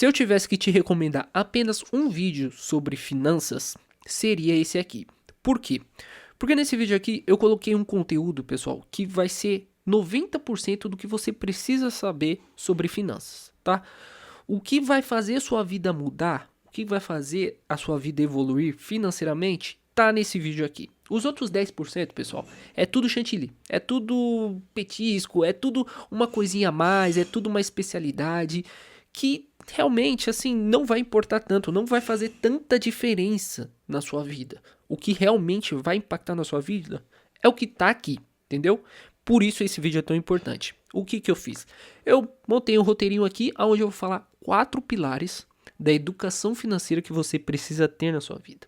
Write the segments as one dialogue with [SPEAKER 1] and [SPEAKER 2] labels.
[SPEAKER 1] Se eu tivesse que te recomendar apenas um vídeo sobre finanças, seria esse aqui. Por quê? Porque nesse vídeo aqui eu coloquei um conteúdo, pessoal, que vai ser 90% do que você precisa saber sobre finanças, tá? O que vai fazer a sua vida mudar, o que vai fazer a sua vida evoluir financeiramente, tá nesse vídeo aqui. Os outros 10%, pessoal, é tudo chantilly, é tudo petisco, é tudo uma coisinha a mais, é tudo uma especialidade que realmente, assim, não vai importar tanto, não vai fazer tanta diferença na sua vida. O que realmente vai impactar na sua vida é o que tá aqui, entendeu? Por isso esse vídeo é tão importante. O que eu fiz? Eu montei um roteirinho aqui onde eu vou falar 4 pilares da educação financeira que você precisa ter na sua vida.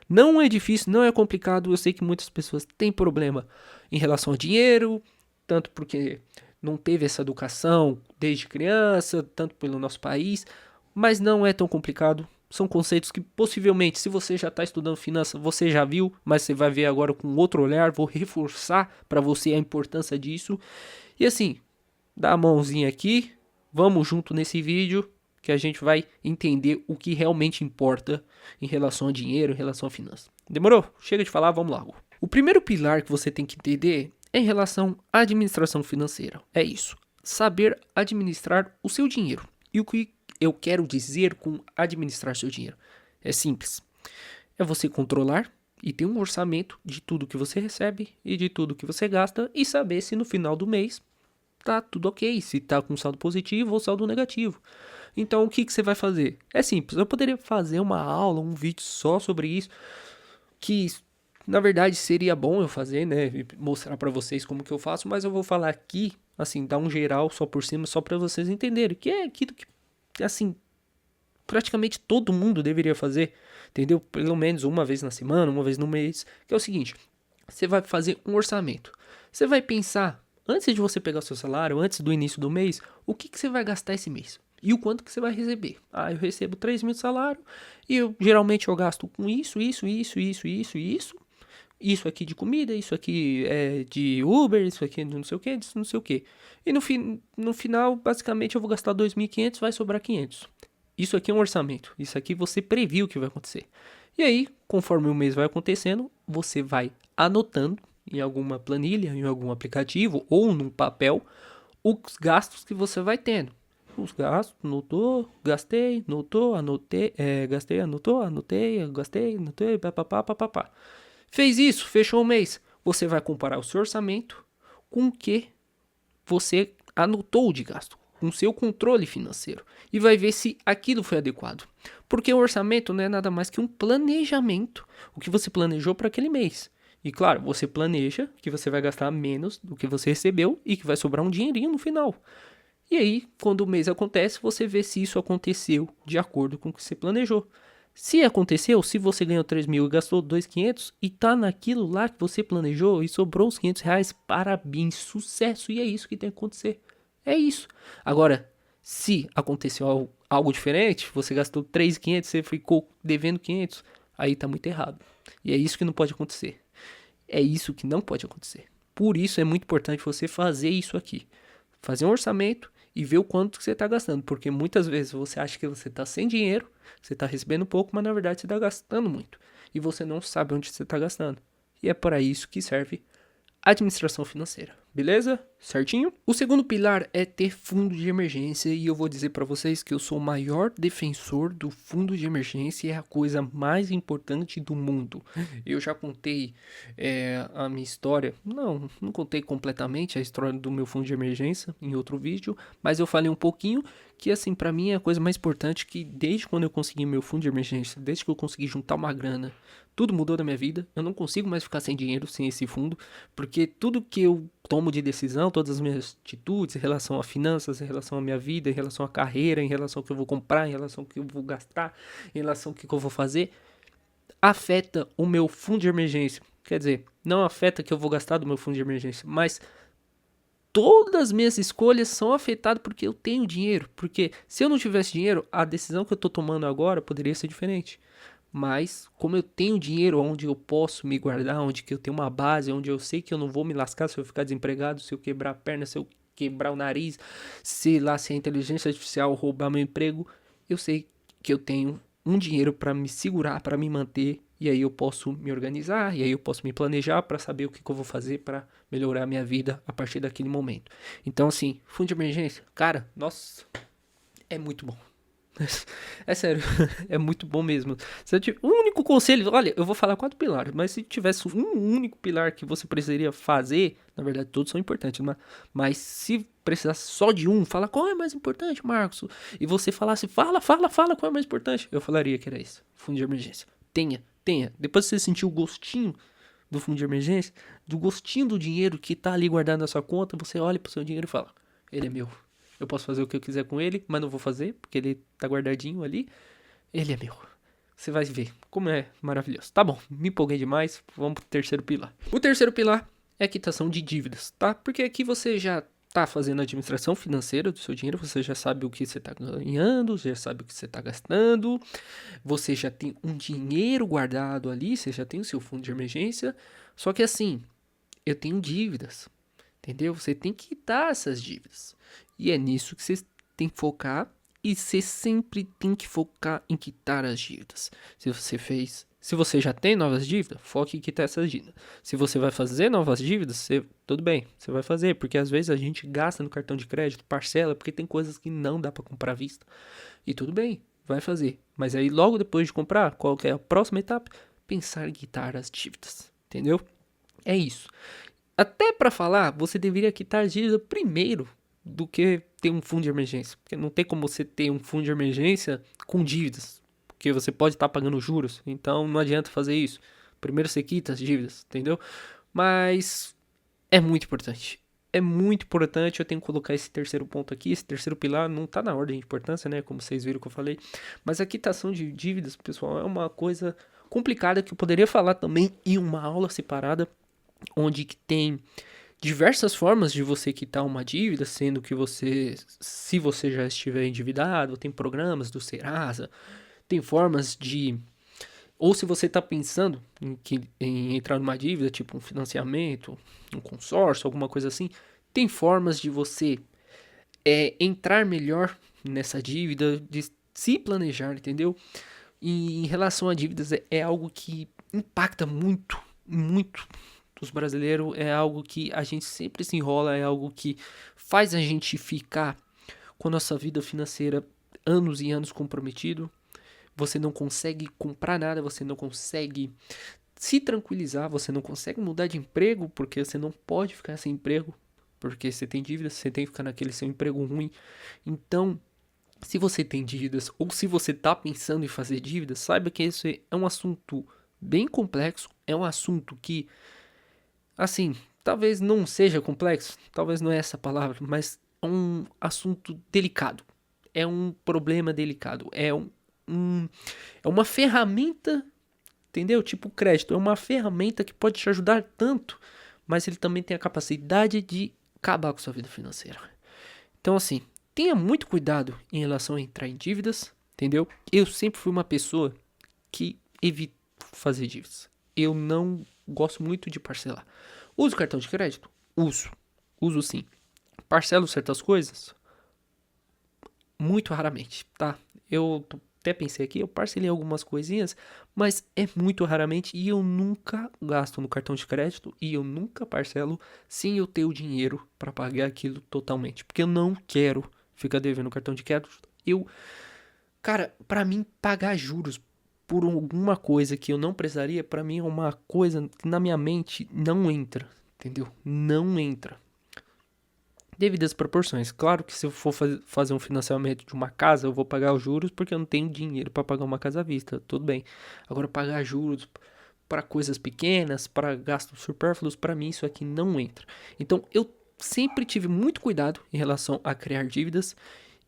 [SPEAKER 1] Não é difícil, não é complicado. Eu sei que muitas pessoas têm problema em relação ao dinheiro, tanto porque não teve essa educação desde criança, tanto pelo nosso país, mas não é tão complicado. São conceitos que possivelmente, se você já está estudando finanças, você já viu, mas você vai ver agora com outro olhar. Vou reforçar para você a importância disso. E assim, dá a mãozinha aqui, vamos junto nesse vídeo que a gente vai entender o que realmente importa em relação a dinheiro, em relação a finanças. Demorou? Chega de falar, vamos lá. O primeiro pilar que você tem que entender é em relação à administração financeira. É isso, saber administrar o seu dinheiro. E o que eu quero dizer com administrar seu dinheiro? É simples. É você controlar e ter um orçamento de tudo que você recebe e de tudo que você gasta e saber se no final do mês tá tudo ok, se tá com saldo positivo ou saldo negativo. Então o que você vai fazer? É simples, eu poderia fazer uma aula, um vídeo só sobre isso, que na verdade seria bom eu fazer, né, mostrar para vocês como que eu faço, mas eu vou falar aqui, assim, dar um geral só por cima, só para vocês entenderem, que é aquilo que, assim, praticamente todo mundo deveria fazer, entendeu? Pelo menos uma vez na semana, uma vez no mês, que é o seguinte, você vai fazer um orçamento, você vai pensar, antes de você pegar o seu salário, antes do início do mês, o que você vai gastar esse mês? E o quanto que você vai receber? Ah, eu recebo 3 mil de salário e geralmente eu gasto com isso. Isso aqui de comida, isso aqui é de Uber, isso aqui não sei o que, isso não sei o que. E no final, basicamente, eu vou gastar 2.500, vai sobrar 500. Isso aqui é um orçamento. Isso aqui você previu o que vai acontecer. E aí, conforme o mês vai acontecendo, você vai anotando em alguma planilha, em algum aplicativo ou num papel, os gastos que você vai tendo. Os gastos, anotou, gastei, anotou, anotei, gastei, anotou, anotei, gastei, anotei, papapá. Fez isso, fechou o mês. Você vai comparar o seu orçamento com o que você anotou de gasto, com o seu controle financeiro. E vai ver se aquilo foi adequado. Porque o orçamento não é nada mais que um planejamento. O que você planejou para aquele mês. E claro, você planeja que você vai gastar menos do que você recebeu e que vai sobrar um dinheirinho no final. E aí, quando o mês acontece, você vê se isso aconteceu de acordo com o que você planejou. Se aconteceu, se você ganhou 3 mil e gastou 2.500 e tá naquilo lá que você planejou e sobrou os 500 reais, parabéns, sucesso. E é isso que tem que acontecer. É isso. Agora, se aconteceu algo diferente, você gastou 3.500, você ficou devendo 500, aí tá muito errado. E é isso que não pode acontecer. É isso que não pode acontecer. Por isso é muito importante você fazer isso aqui. Fazer um orçamento e ver o quanto que você está gastando. Porque muitas vezes você acha que você está sem dinheiro, você está recebendo pouco, mas na verdade você está gastando muito. E você não sabe onde você está gastando. E é para isso que serve a administração financeira. Beleza? Certinho? O segundo pilar é ter fundo de emergência. E eu vou dizer para vocês que eu sou o maior defensor do fundo de emergência. É a coisa mais importante do mundo. Eu já contei a minha história. Não contei completamente a história do meu fundo de emergência em outro vídeo. Mas eu falei um pouquinho que, assim, para mim é a coisa mais importante, que desde quando eu consegui meu fundo de emergência, desde que eu consegui juntar uma grana, tudo mudou na minha vida. Eu não consigo mais ficar sem dinheiro, sem esse fundo, porque tudo que eu tomo de decisão, todas as minhas atitudes em relação a finanças, em relação à minha vida, em relação à carreira, em relação ao que eu vou comprar, em relação ao que eu vou gastar, em relação ao que eu vou fazer, afeta o meu fundo de emergência. Quer dizer, não afeta que eu vou gastar do meu fundo de emergência, mas todas as minhas escolhas são afetadas porque eu tenho dinheiro. Porque se eu não tivesse dinheiro, a decisão que eu estou tomando agora poderia ser diferente. Mas como eu tenho dinheiro onde eu posso me guardar, onde que eu tenho uma base, onde eu sei que eu não vou me lascar se eu ficar desempregado, se eu quebrar a perna, se eu quebrar o nariz, sei lá, se a inteligência artificial roubar meu emprego, eu sei que eu tenho um dinheiro para me segurar, para me manter, e aí eu posso me organizar, e aí eu posso me planejar para saber o que eu vou fazer para melhorar a minha vida a partir daquele momento. Então, assim, fundo de emergência, cara, nossa, é muito bom. É sério, é muito bom mesmo. Se eu tiver um único conselho, olha, eu vou falar 4 pilares, mas se tivesse um único pilar que você precisaria fazer, na verdade todos são importantes, mas se precisasse só de um, fala qual é mais importante, Marcos, e você falasse, fala qual é mais importante, eu falaria que era isso, fundo de emergência. Tenha. Depois que você sentir o gostinho do fundo de emergência, do gostinho do dinheiro que tá ali guardado na sua conta, você olha pro seu dinheiro e fala, ele é meu. Eu posso fazer o que eu quiser com ele, mas não vou fazer, porque ele tá guardadinho ali. Ele é meu. Você vai ver como é maravilhoso. Tá bom, me empolguei demais. Vamos pro terceiro pilar. O terceiro pilar é a quitação de dívidas, tá? Porque aqui você já tá fazendo a administração financeira do seu dinheiro, você já sabe o que você tá ganhando, já sabe o que você tá gastando, você já tem um dinheiro guardado ali, você já tem o seu fundo de emergência. Só que assim, eu tenho dívidas, entendeu? Você tem que quitar essas dívidas. E é nisso que você tem que focar. E você sempre tem que focar em quitar as dívidas. Se você já tem novas dívidas, foque em quitar essas dívidas. Se você vai fazer novas dívidas, tudo bem, você vai fazer. Porque às vezes a gente gasta no cartão de crédito, parcela, porque tem coisas que não dá para comprar à vista. E tudo bem, vai fazer. Mas aí logo depois de comprar, qual que é a próxima etapa? Pensar em quitar as dívidas. Entendeu? É isso. Até para falar, você deveria quitar as dívidas primeiro do que ter um fundo de emergência. Porque não tem como você ter um fundo de emergência com dívidas. Porque você pode estar pagando juros. Então não adianta fazer isso. Primeiro você quita as dívidas, entendeu? Mas é muito importante. É muito importante, eu tenho que colocar esse terceiro ponto aqui, esse terceiro pilar, não tá na ordem de importância, né, como vocês viram que eu falei, mas a quitação de dívidas, pessoal, é uma coisa complicada que eu poderia falar também em uma aula separada, onde que tem diversas formas de você quitar uma dívida, sendo que se você já estiver endividado, tem programas do Serasa, tem formas de, ou se você está pensando em entrar numa dívida, tipo um financiamento, um consórcio, alguma coisa assim, tem formas de você entrar melhor nessa dívida, de se planejar, entendeu? E em relação a dívidas, é algo que impacta muito, muito os brasileiros, é algo que a gente sempre se enrola, é algo que faz a gente ficar com a nossa vida financeira anos e anos comprometido. Você não consegue comprar nada, você não consegue se tranquilizar, você não consegue mudar de emprego, porque você não pode ficar sem emprego, porque você tem dívidas, você tem que ficar naquele seu emprego ruim. Então, se você tem dívidas ou se você está pensando em fazer dívidas, saiba que esse é um assunto bem complexo, é um assunto que, assim, talvez não seja complexo, talvez não é essa palavra, mas é um assunto delicado, é um problema delicado, é uma ferramenta, entendeu? Tipo, o crédito é uma ferramenta que pode te ajudar tanto, mas ele também tem a capacidade de acabar com a sua vida financeira. Então, assim, tenha muito cuidado em relação a entrar em dívidas, entendeu? Eu sempre fui uma pessoa que evita fazer dívidas. Eu não gosto muito de parcelar. Uso cartão de crédito? Uso sim. Parcelo certas coisas? Muito raramente, tá? Eu até pensei aqui, eu parcelei algumas coisinhas, mas é muito raramente e eu nunca gasto no cartão de crédito e eu nunca parcelo sem eu ter o dinheiro para pagar aquilo totalmente, porque eu não quero ficar devendo cartão de crédito. Cara, para mim pagar juros por alguma coisa que eu não precisaria, para mim é uma coisa que na minha mente não entra, entendeu? Não entra. Devidas proporções. Claro que se eu for fazer um financiamento de uma casa, eu vou pagar os juros porque eu não tenho dinheiro para pagar uma casa à vista. Tudo bem. Agora, pagar juros para coisas pequenas, para gastos supérfluos, para mim isso aqui não entra. Então, eu sempre tive muito cuidado em relação a criar dívidas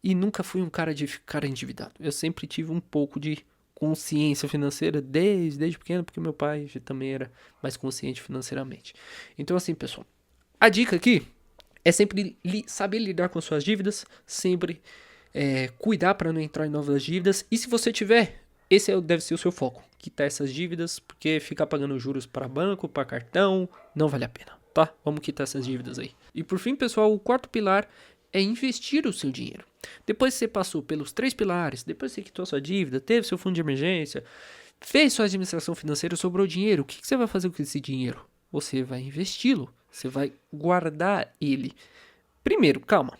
[SPEAKER 1] e nunca fui um cara de ficar endividado. Eu sempre tive um pouco de consciência financeira desde pequeno, porque meu pai já também era mais consciente financeiramente. Então, assim, pessoal, a dica aqui é sempre saber lidar com suas dívidas, sempre cuidar para não entrar em novas dívidas. E se você tiver, esse deve ser o seu foco, quitar essas dívidas, porque ficar pagando juros para banco, para cartão, não vale a pena, tá? Vamos quitar essas dívidas aí. E por fim, pessoal, o quarto pilar é investir o seu dinheiro. Depois que você passou pelos 3 pilares, depois que você quitou sua dívida, teve seu fundo de emergência, fez sua administração financeira, sobrou dinheiro, o que você vai fazer com esse dinheiro? Você vai investi-lo, você vai guardar ele. Primeiro, calma.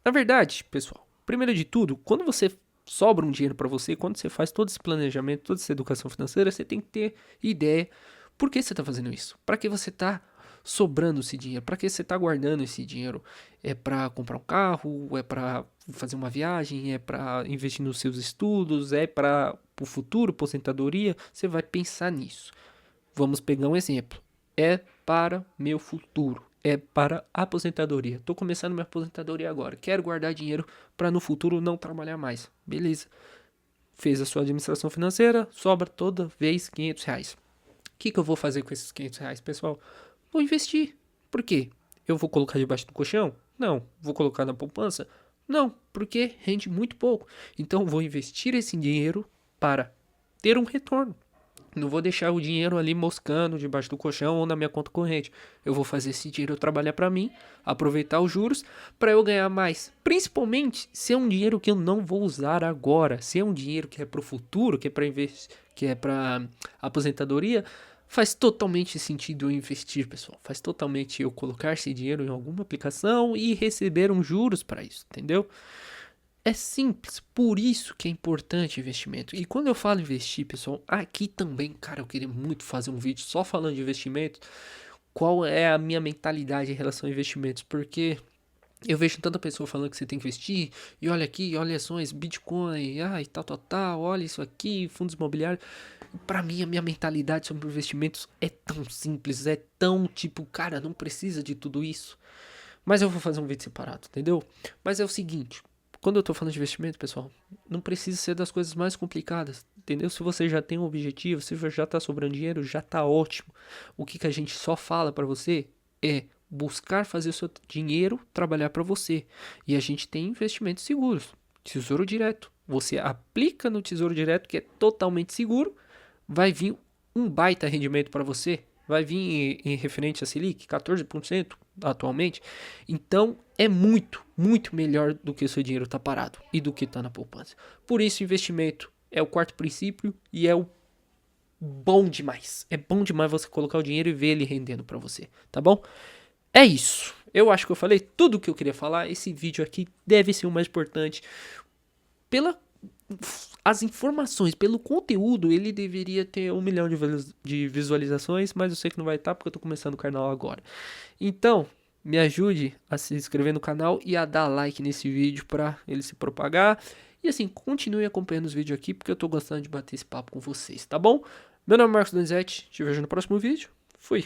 [SPEAKER 1] Na verdade, pessoal, primeiro de tudo, quando você sobra um dinheiro para você, quando você faz todo esse planejamento, toda essa educação financeira, você tem que ter ideia por que você está fazendo isso. Para que você está sobrando esse dinheiro? Para que você está guardando esse dinheiro? É para comprar um carro? É para fazer uma viagem? É para investir nos seus estudos? É para o futuro, aposentadoria? Você vai pensar nisso. Vamos pegar um exemplo. É para meu futuro. É para a aposentadoria. Estou começando minha aposentadoria agora. Quero guardar dinheiro para no futuro não trabalhar mais. Beleza. Fez a sua administração financeira, sobra toda vez R$ 500. O que eu vou fazer com esses R$ 500, pessoal? Vou investir. Por quê? Eu vou colocar debaixo do colchão? Não. Vou colocar na poupança? Não, porque rende muito pouco. Então vou investir esse dinheiro para ter um retorno. Não vou deixar o dinheiro ali moscando debaixo do colchão ou na minha conta corrente. Eu vou fazer esse dinheiro trabalhar para mim, aproveitar os juros para eu ganhar mais. Principalmente se é um dinheiro que eu não vou usar agora, se é um dinheiro que é para o futuro, que é para investir, que é para aposentadoria, faz totalmente sentido eu investir, pessoal. Faz totalmente eu colocar esse dinheiro em alguma aplicação e receber uns juros para isso, entendeu? É simples, por isso que é importante investimento. E quando eu falo investir, pessoal, aqui também, cara, eu queria muito fazer um vídeo só falando de investimento. Qual é a minha mentalidade em relação a investimentos? Porque eu vejo tanta pessoa falando que você tem que investir, e olha aqui, olha ações, Bitcoin, e tal, olha isso aqui, fundos imobiliários. Pra mim, a minha mentalidade sobre investimentos é tão simples, é tão tipo, cara, não precisa de tudo isso. Mas eu vou fazer um vídeo separado, entendeu? Mas é o seguinte, quando eu tô falando de investimento, pessoal, não precisa ser das coisas mais complicadas, entendeu? Se você já tem um objetivo, se você já tá sobrando dinheiro, já tá ótimo. O que a gente só fala pra você é buscar fazer o seu dinheiro trabalhar para você. E a gente tem investimentos seguros. Tesouro Direto. Você aplica no Tesouro Direto, que é totalmente seguro, vai vir um baita rendimento para você. Vai vir em referente a Selic, 14% atualmente. Então, é muito, muito melhor do que o seu dinheiro tá parado e do que tá na poupança. Por isso, investimento é o quarto princípio e é o bom demais. É bom demais você colocar o dinheiro e ver ele rendendo para você, tá bom? É isso. Eu acho que eu falei tudo o que eu queria falar. Esse vídeo aqui deve ser o mais importante. As informações, pelo conteúdo, ele deveria ter 1 milhão de visualizações, mas eu sei que não vai estar porque eu tô começando o canal agora. Então, me ajude a se inscrever no canal e a dar like nesse vídeo para ele se propagar. E assim, continue acompanhando os vídeos aqui porque eu tô gostando de bater esse papo com vocês, tá bom? Meu nome é Marcos Donizete, te vejo no próximo vídeo. Fui!